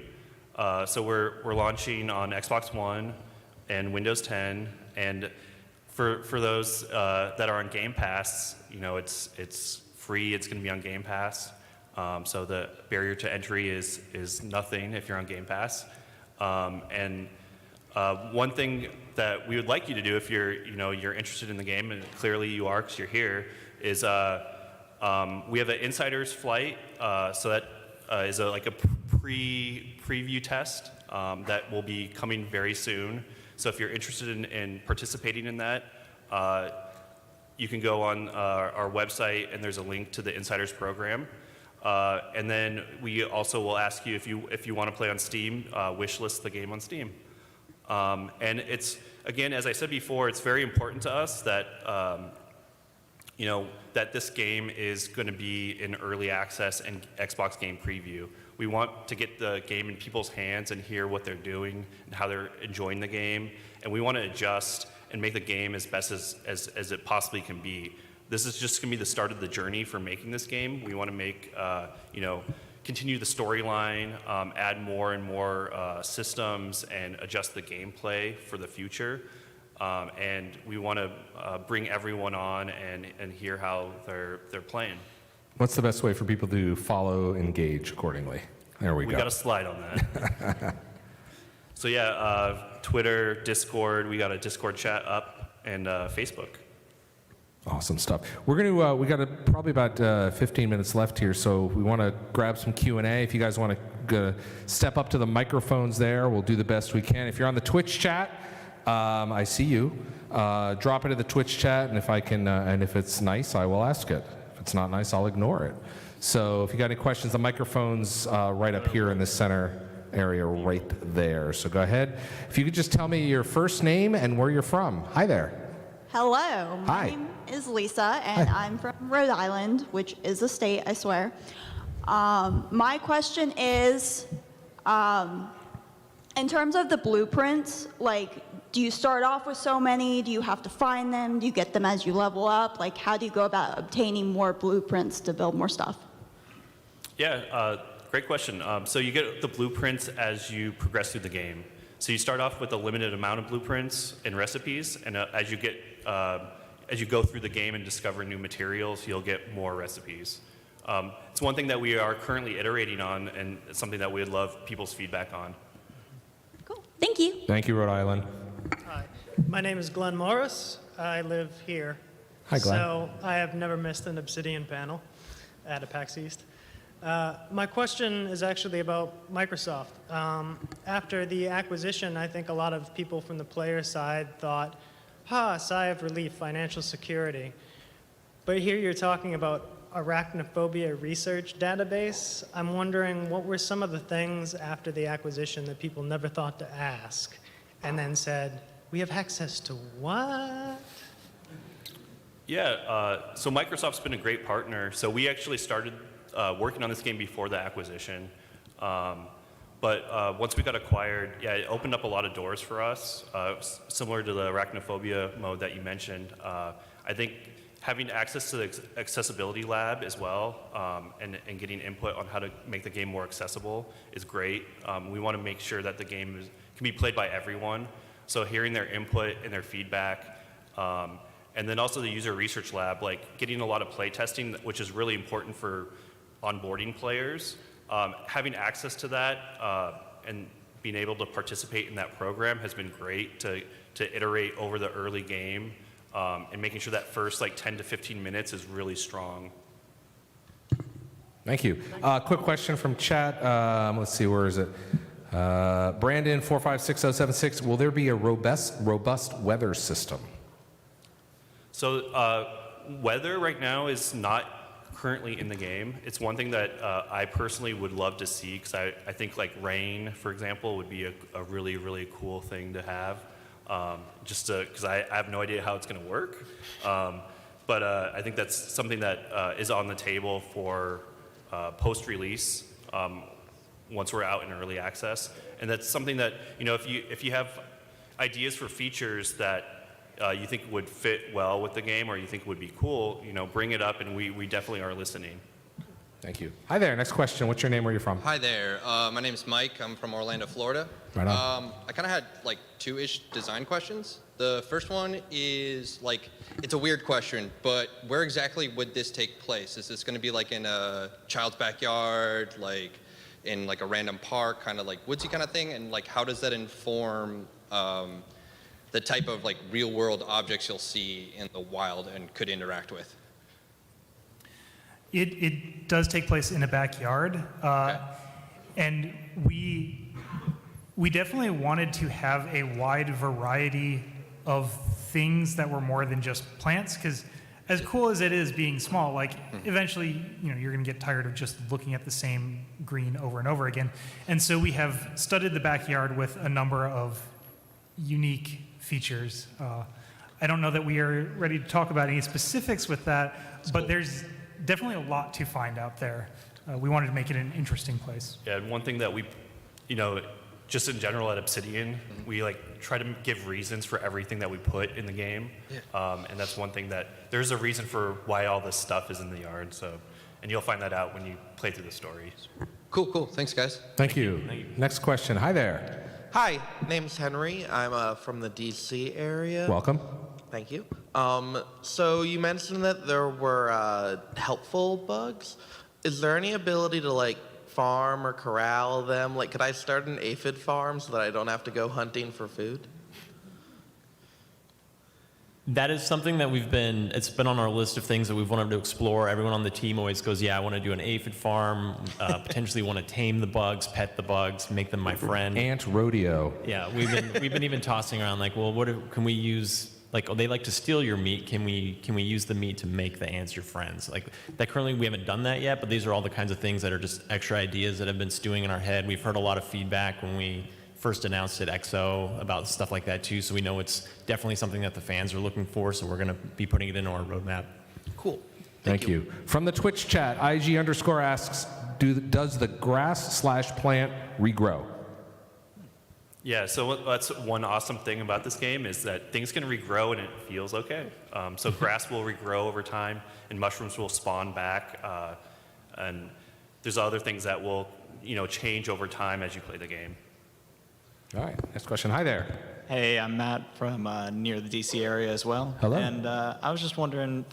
So we're launching on Xbox One and Windows 10, and for those that are on Game Pass, it's free. It's going to be on Game Pass. So the barrier to entry is nothing if you're on Game Pass. And one thing that we would like you to do if you're interested in the game, and clearly you are because you're here, is we have an insider's flight. So that is like a preview test that will be coming very soon. So if you're interested in participating in that, you can go on our website, and there's a link to the insiders program. And then we also will ask you if you want to play on Steam, wishlist the game on Steam. And it's, again, as I said before, it's very important to us that that this game is going to be in early access and Xbox Game Preview. We want to get the game in people's hands and hear what they're doing and how they're enjoying the game, and we want to adjust and make the game as best as it possibly can be. This is just going to be the start of the journey for making this game. We want to make, continue the storyline, add more and more systems, and adjust the gameplay for the future. And we want to bring everyone on and hear how they're playing. What's the best way for people to follow, engage accordingly? There we go. We got a slide on that. So yeah, Twitter, Discord. We got a Discord chat up, and Facebook. Awesome stuff. We're gonna we got probably about 15 minutes left here, so we want to grab some Q&A. If you guys want to step up to the microphones there, we'll do the best we can. If you're on the Twitch chat, I see you. Drop it in the Twitch chat, and if I can, and if it's nice, I will ask it. If it's not nice, I'll ignore it. So if you got any questions, the microphone's right up here in the center area, right there. So go ahead. If you could just tell me your first name and where you're from. Hi there. Hello, my Hi. name is Lisa, and I'm from Rhode Island, which is a state, I swear. My question is, in terms of the blueprints, do you start off with so many? Do you have to find them? Do you get them as you level up? How do you go about obtaining more blueprints to build more stuff? Yeah, great question. So you get the blueprints as you progress through the game. So you start off with a limited amount of blueprints and recipes, and as you go through the game and discover new materials, you'll get more recipes. It's one thing that we are currently iterating on, and it's something that we would love people's feedback on. Cool, thank you. Thank you, Rhode Island. Hi, my name is Glenn Morris. I live here. Hi, Glenn. So I have never missed an Obsidian panel at a PAX East. My question is actually about Microsoft. After the acquisition, I think a lot of people from the player side thought, sigh of relief, financial security. But here you're talking about arachnophobia research database. I'm wondering what were some of the things after the acquisition that people never thought to ask and then said, we have access to what? Yeah, so Microsoft's been a great partner. So we actually started working on this game before the acquisition. But once we got acquired, it opened up a lot of doors for us, similar to the arachnophobia mode that you mentioned. I think having access to the accessibility lab as well, and getting input on how to make the game more accessible is great. We want to make sure that the game can be played by everyone. So hearing their input and their feedback, and then also the user research lab, getting a lot of play testing, which is really important for onboarding players. Having access to that and being able to participate in that program has been great to iterate over the early game, and making sure that first 10 to 15 minutes is really strong. Thank you. Quick question from chat. Let's see, where is it? Brandon 456076. Will there be a robust weather system? So weather right now is not currently in the game. It's one thing that I personally would love to see, because I think like rain, for example, would be a really, really cool thing to have. Just because I have no idea how it's going to work. But I think that's something that is on the table for post-release once we're out in early access. And that's something that, if you have ideas for features that you think would fit well with the game or you think would be cool, bring it up, and we definitely are listening. Thank you. Hi there. Next question. What's your name? Where are you from? Hi there. My name is Mike. I'm from Orlando, Florida. Right on. I kind of had like two-ish design questions. The first one is it's a weird question, but where exactly would this take place? Is this going to be like in a child's backyard, like in like a random park, kind of like woodsy kind of thing? And like how does that inform the type of like real-world objects you'll see in the wild and could interact with? It does take place in a backyard, Okay. and we definitely wanted to have a wide variety of things that were more than just plants, because as cool as it is being small, like eventually you're going to get tired of just looking at the same green over and over again. And so we have studied the backyard with a number of unique features. I don't know that we are ready to talk about any specifics with that, but there's definitely a lot to find out there. We wanted to make it an interesting place. Yeah, and one thing that we, just in general at Obsidian, we like try to give reasons for everything that we put in the game. Yeah. And that's one thing that there's a reason for why all this stuff is in the yard. So, and you'll find that out when you play through the story. Cool. Thanks, guys. Thank you. Next question. Hi there. Hi, name's Henry. I'm from the DC area. Welcome. Thank you. So you mentioned that there were helpful bugs. Is there any ability to like farm or corral them? Like, could I start an aphid farm so that I don't have to go hunting for food? That is something that it's been on our list of things that we've wanted to explore. Everyone on the team always goes, yeah, I want to do an aphid farm, potentially want to tame the bugs, pet the bugs, make them my friend. Ant rodeo. Yeah, we've been even tossing around like, well, can we use, like, they like to steal your meat. Can we use the meat to make the ants your friends? Like that currently we haven't done that yet, but these are all the kinds of things that are just extra ideas that have been stewing in our head. We've heard a lot of feedback when we first announced at XO about stuff like that too, so we know it's definitely something that the fans are looking for, so we're going to be putting it into our roadmap. Cool. Thank you. From the Twitch chat, IG_ asks, does the grass/plant regrow? Yeah, so that's one awesome thing about this game is that things can regrow and it feels okay. So grass will regrow over time and mushrooms will spawn back. And there's other things that will change over time as you play the game. All right, next question. Hi there. Hey, I'm Matt from near the DC area as well. Hello. And I was just wondering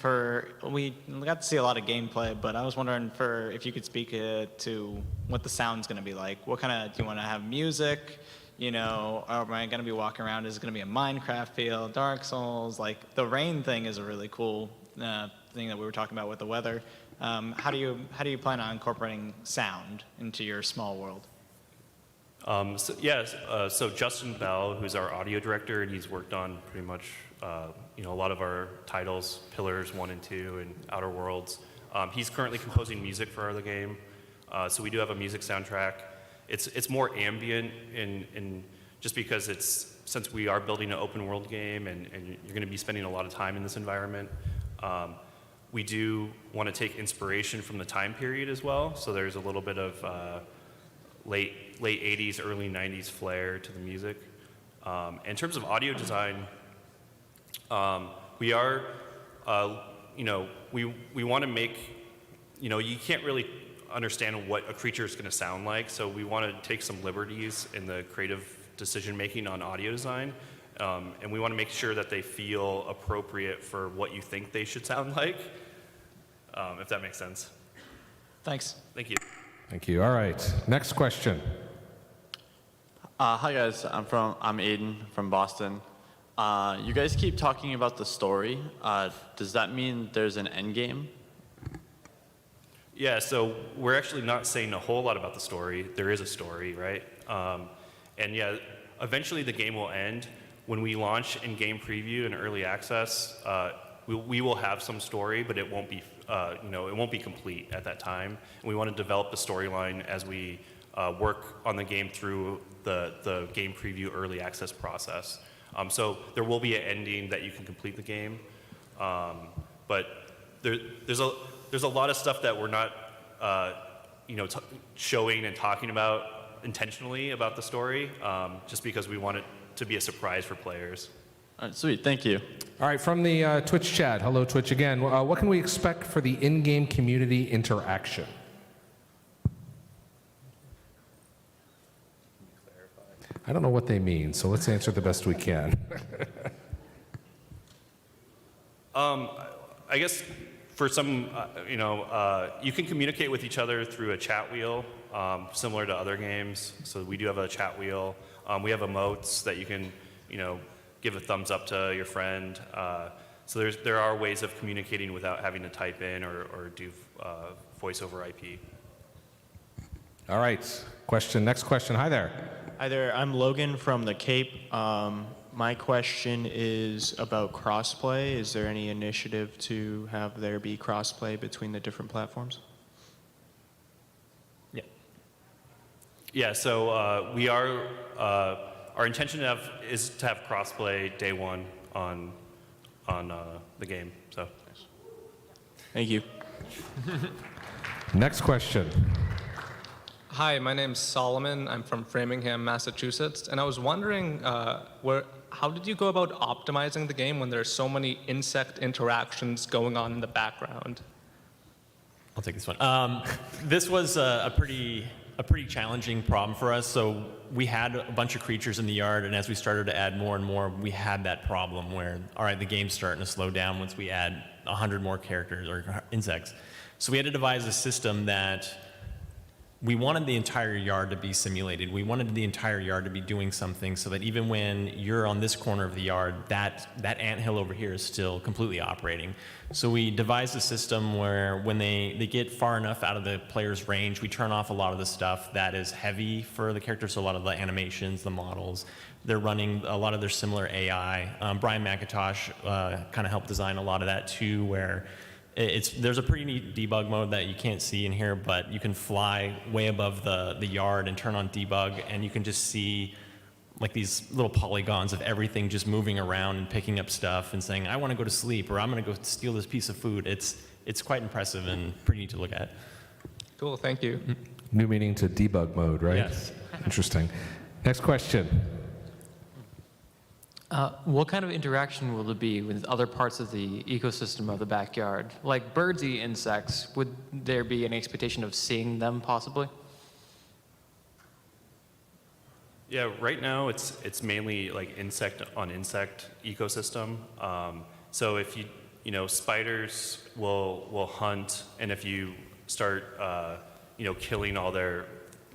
we got to see a lot of gameplay, but I was wondering if you could speak to what the sound's going to be like. What kind of, do you want to have music? Or am I going to be walking around? Is it going to be a Minecraft feel, Dark Souls? Like the rain thing is a really cool thing that we were talking about with the weather. How do you plan on incorporating sound into your small world? So Justin Bell, who's our audio director, and he's worked on pretty much a lot of our titles, Pillars 1 and 2, and Outer Worlds. He's currently composing music for the game, so we do have a music soundtrack. It's more ambient, in just because since we are building an open world game, and you're going to be spending a lot of time in this environment. We do want to take inspiration from the time period as well, so there's a little bit of late 80s, early 90s flair to the music. In terms of audio design, we are, we want to make, you can't really understand what a creature is going to sound like, so we want to take some liberties in the creative decision making on audio design, and we want to make sure that they feel appropriate for what you think they should sound like, if that makes sense. Thanks. Thank you. Thank you. All right, next question. Hi guys, I'm Aiden from Boston. You guys keep talking about the story. Does that mean there's an end game? Yeah, so we're actually not saying a whole lot about the story. There is a story, right? And yeah, eventually the game will end. When we launch in-game preview and early access, we will have some story, but it won't be, it won't be complete at that time. And we want to develop the storyline as we work on the game through the game preview early access process. So there will be an ending that you can complete the game, but there's a lot of stuff that we're not, showing and talking about intentionally about the story, just because we want it to be a surprise for players. All right, sweet, thank you. All right, from the Twitch chat, hello Twitch again. What can we expect for the in-game community interaction? I don't know what they mean, so let's answer the best we can. I guess for some, you can communicate with each other through a chat wheel, similar to other games. So we do have a chat wheel. We have emotes that you can, give a thumbs up to your friend. So there are ways of communicating without having to type in or do voice over IP. All right, next question. Hi there. Hi there, I'm Logan from the Cape. My question is about crossplay. Is there any initiative to have there be crossplay between the different platforms? Yeah. Yeah, so we are, our intention is to have crossplay day one on the game, so. Thank you. Next question. Hi, my name's Solomon. I'm from Framingham, Massachusetts, and I was wondering how did you go about optimizing the game when there's so many insect interactions going on in the background? I'll take this one. This was a pretty challenging problem for us. So we had a bunch of creatures in the yard, and as we started to add more and more, we had that problem where, all right, the game's starting to slow down once we add 100 more characters or insects. So we had to devise a system that we wanted the entire yard to be simulated. We wanted the entire yard to be doing something so that even when you're on this corner of the yard, that anthill over here is still completely operating. So we devised a system where when they get far enough out of the player's range, we turn off a lot of the stuff that is heavy for the characters, so a lot of the animations, the models. They're running a lot of their similar AI. Brian McIntosh kind of helped design a lot of that too, where there's a pretty neat debug mode that you can't see in here, but you can fly way above the yard and turn on debug, and you can just see like these little polygons of everything just moving around and picking up stuff and saying, I want to go to sleep, or I'm going to go steal this piece of food. It's quite impressive and pretty neat to look at. Cool, thank you. New meaning to debug mode, right? Yes. Interesting. Next question. What kind of interaction will there be with other parts of the ecosystem of the backyard? Like birds eat insects, would there be any expectation of seeing them possibly? Yeah, right now it's mainly like insect on insect ecosystem. So if spiders will hunt, and if you start killing all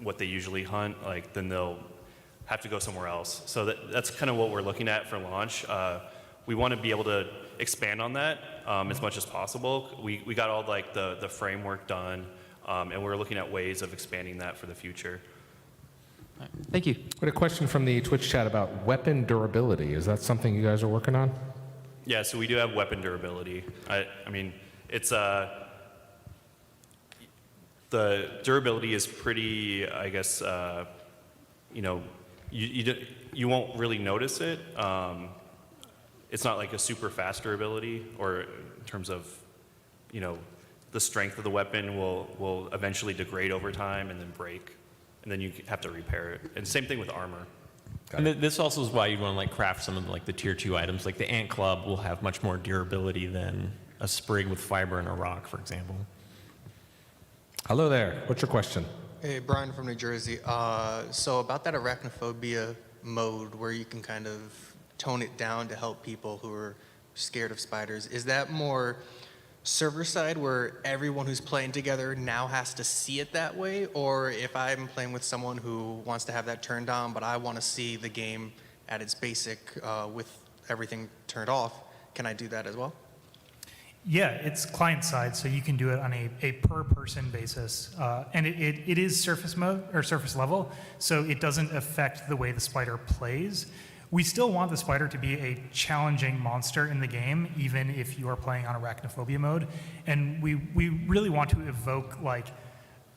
what they usually hunt, then they'll have to go somewhere else. So that's kind of what we're looking at for launch. We want to be able to expand on that as much as possible. We got all the framework done, and we're looking at ways of expanding that for the future. Thank you. We had a question from the Twitch chat about weapon durability. Is that something you guys are working on? Yeah, so we do have weapon durability. I mean, it's the durability is pretty, I guess, you won't really notice it. It's not like a super fast durability, or in terms of, the strength of the weapon will eventually degrade over time and then break, and then you have to repair it. And same thing with armor. And this also is why you'd want to craft some of the tier 2 items. Like the ant club will have much more durability than a sprig with fiber and a rock, for example. Hello there. What's your question? Hey, Brian from New Jersey. So about that arachnophobia mode where you can kind of tone it down to help people who are scared of spiders, is that more server side where everyone who's playing together now has to see it that way? Or if I'm playing with someone who wants to have that turned on, but I want to see the game at its basic with everything turned off, can I do that as well? Yeah, it's client side, so you can do it on a per person basis. And it is surface mode or surface level, so it doesn't affect the way the spider plays. We still want the spider to be a challenging monster in the game, even if you are playing on arachnophobia mode. And we really want to evoke like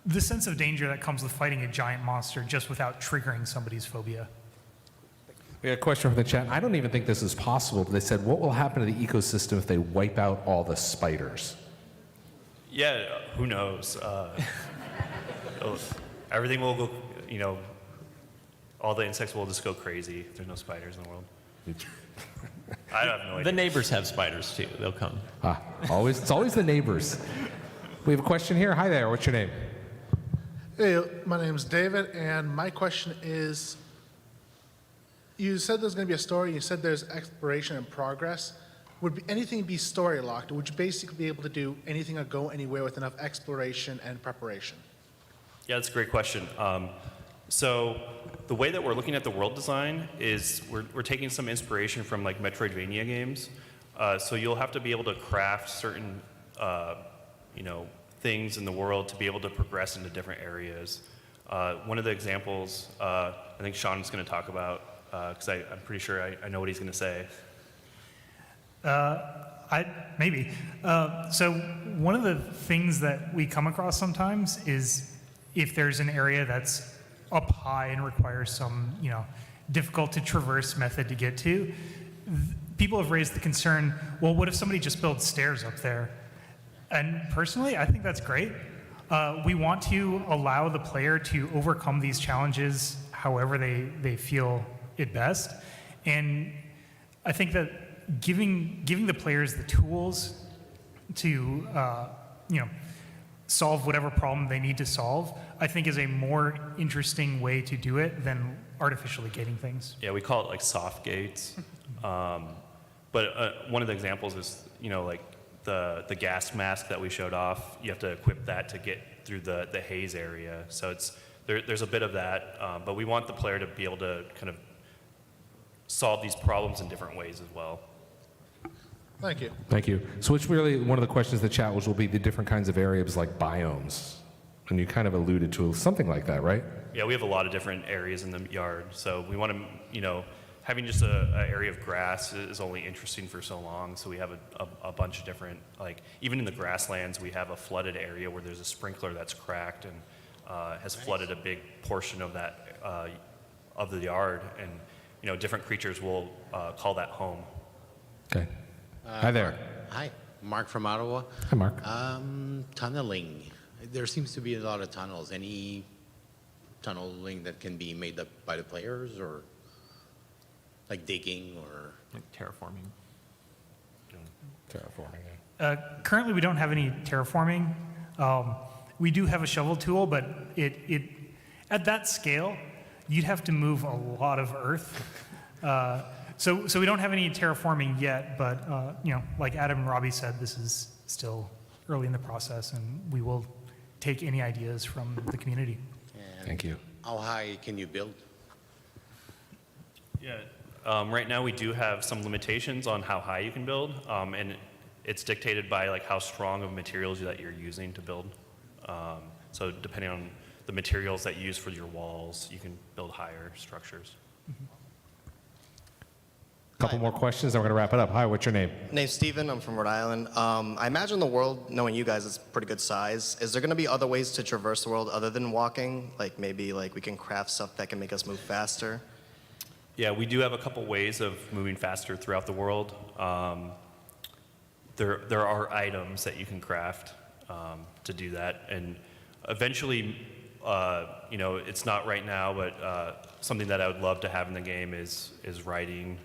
the sense of danger that comes with fighting a giant monster just without triggering somebody's phobia. We got a question from the chat. I don't even think this is possible, but they said, what will happen to the ecosystem if they wipe out all the spiders? Yeah, who knows? Everything will go, all the insects will just go crazy if there's no spiders in the world. I have no idea. The neighbors have spiders too. They'll come. It's always the neighbors. We have a question here. Hi there. What's your name? Hey, my name's David, and my question is, you said there's going to be a story, you said there's exploration and progress. Would anything be story locked? Would you basically be able to do anything or go anywhere with enough exploration and preparation? Yeah, that's a great question. So the way that we're looking at the world design is we're taking some inspiration from like Metroidvania games. So you'll have to be able to craft certain things in the world to be able to progress into different areas. One of the examples I think Sean's going to talk about, because I'm pretty sure I know what he's going to say. Maybe. So one of the things that we come across sometimes is if there's an area that's up high and requires some, difficult to traverse method to get to, people have raised the concern, well, what if somebody just builds stairs up there? And personally, I think that's great. We want to allow the player to overcome these challenges however they feel it best. And I think that giving the players the tools to solve whatever problem they need to solve, I think is a more interesting way to do it than artificially gating things. Yeah, we call it like soft gates. But one of the examples is, like the gas mask that we showed off. You have to equip that to get through the haze area. So there's a bit of that, but we want the player to be able to kind of solve these problems in different ways as well. Thank you. Thank you. So it's really one of the questions in the chat will be the different kinds of areas like biomes. And you kind of alluded to something like that, right? Yeah, we have a lot of different areas in the yard. So we want to, having just an area of grass is only interesting for so long. So we have a bunch of different, like even in the grasslands, we have a flooded area where there's a sprinkler that's cracked and has flooded a big portion of that, of the yard. And, different creatures will call that home. Okay. Hi there. Hi, Mark from Ottawa. Hi, Mark. Tunneling. There seems to be a lot of tunnels. Any tunneling that can be made up by the players, or like digging or like terraforming? Terraforming. Currently, we don't have any terraforming. We do have a shovel tool, but it at that scale, you'd have to move a lot of earth. So we don't have any terraforming yet, but like Adam and Robbie said, this is still early in the process, and we will take any ideas from the community. Thank you. How high can you build? Yeah. Right now we do have some limitations on how high you can build, and it's dictated by like how strong of materials that you're using to build. So depending on the materials that you use for your walls, you can build higher structures. Couple more questions, then we're going to wrap it up. Hi, what's your name? Name's Steven. I'm from Rhode Island. I imagine the world, knowing you guys, is pretty good size. Is there going to be other ways to traverse the world other than walking? Like maybe like we can craft stuff that can make us move faster? Yeah, we do have a couple ways of moving faster throughout the world. There are items that you can craft to do that, and eventually, it's not right now, but something that I would love to have in the game is riding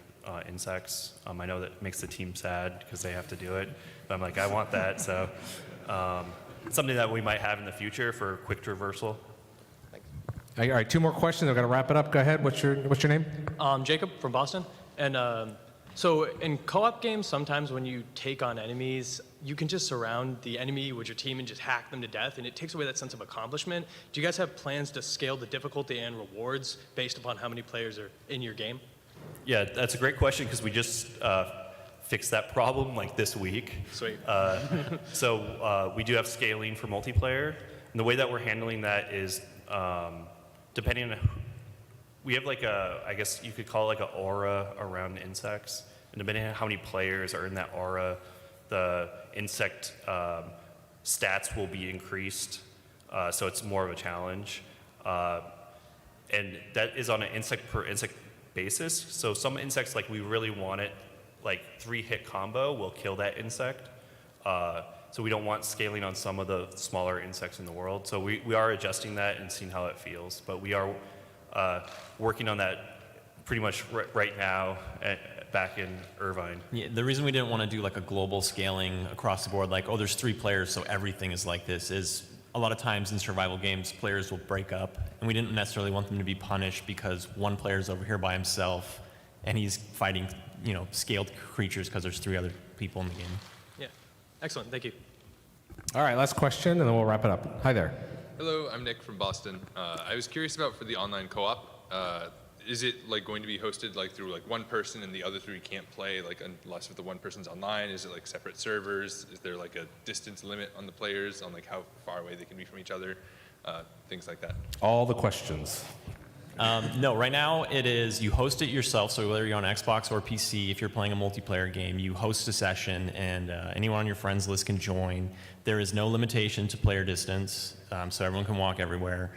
insects. I know that makes the team sad because they have to do it, but I'm like, I want that. So something that we might have in the future for quick traversal. All right, two more questions. I've got to wrap it up. Go ahead. What's your name? Jacob from Boston. And so in co-op games, sometimes when you take on enemies, you can just surround the enemy with your team and just hack them to death, and it takes away that sense of accomplishment. Do you guys have plans to scale the difficulty and rewards based upon how many players are in your game? Yeah, that's a great question because we just fix that problem like this week. Sweet. So we do have scaling for multiplayer. And the way that we're handling that is depending on, we have like I guess you could call it like an aura around insects. And depending on how many players are in that aura, the insect stats will be increased. So it's more of a challenge. And that is on an insect per insect basis. So some insects, like we really want it, like 3-hit combo will kill that insect. So we don't want scaling on some of the smaller insects in the world. So we are adjusting that and seeing how it feels. But we are working on that pretty much right now back in Irvine. Yeah, the reason we didn't want to do like a global scaling across the board, like, oh, there's 3 players, so everything is like this, is a lot of times in survival games, players will break up, and we didn't necessarily want them to be punished because one player's over here by himself, and he's fighting, scaled creatures because there's 3 other people in the game. Yeah. Excellent. Thank you. All right, last question, and then we'll wrap it up. Hi there. Hello, I'm Nick from Boston. I was curious about for the online co-op. Is it like going to be hosted like through like one person and the other 3 can't play like unless if the one person's online? Is it like separate servers? Is there like a distance limit on the players on like how far away they can be from each other? Things like that. All the questions. No, right now it is you host it yourself. So whether you're on Xbox or PC, if you're playing a multiplayer game, you host a session, and anyone on your friends list can join. There is no limitation to player distance, so everyone can walk everywhere.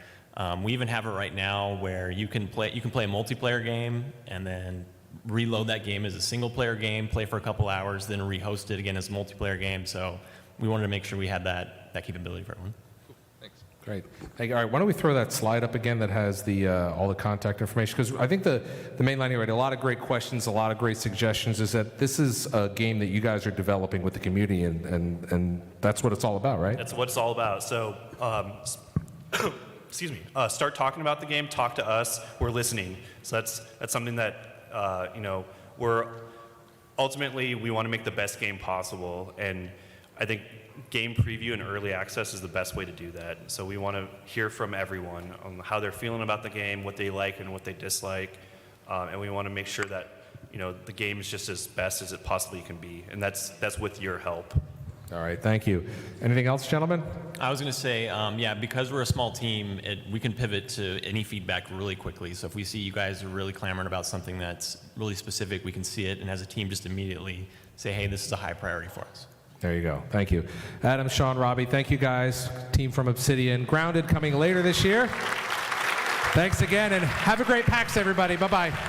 We even have it right now where you can play a multiplayer game and then reload that game as a single player game, play for a couple hours, then rehost it again as a multiplayer game. So we wanted to make sure we had that capability for everyone. Thanks. Great. Hey, all right, why don't we throw that slide up again that has the all the contact information? Because I think the main line here, right, a lot of great questions, a lot of great suggestions, is that this is a game that you guys are developing with the community, and that's what it's all about, right? That's what it's all about. So, excuse me, start talking about the game, talk to us, we're listening. So that's something that, we're ultimately, we want to make the best game possible. And I think game preview and early access is the best way to do that. So we want to hear from everyone on how they're feeling about the game, what they like and what they dislike. And we want to make sure that, the game is just as best as it possibly can be. And that's with your help. All right, thank you. Anything else, gentlemen? I was going to say, because we're a small team, we can pivot to any feedback really quickly. So if we see you guys are really clamoring about something that's really specific, we can see it, and as a team just immediately say, hey, this is a high priority for us. There you go. Thank you. Adam, Sean, Robbie, thank you guys. Team from Obsidian. Grounded coming later this year. Thanks again, and have a great PAX, everybody. Bye-bye.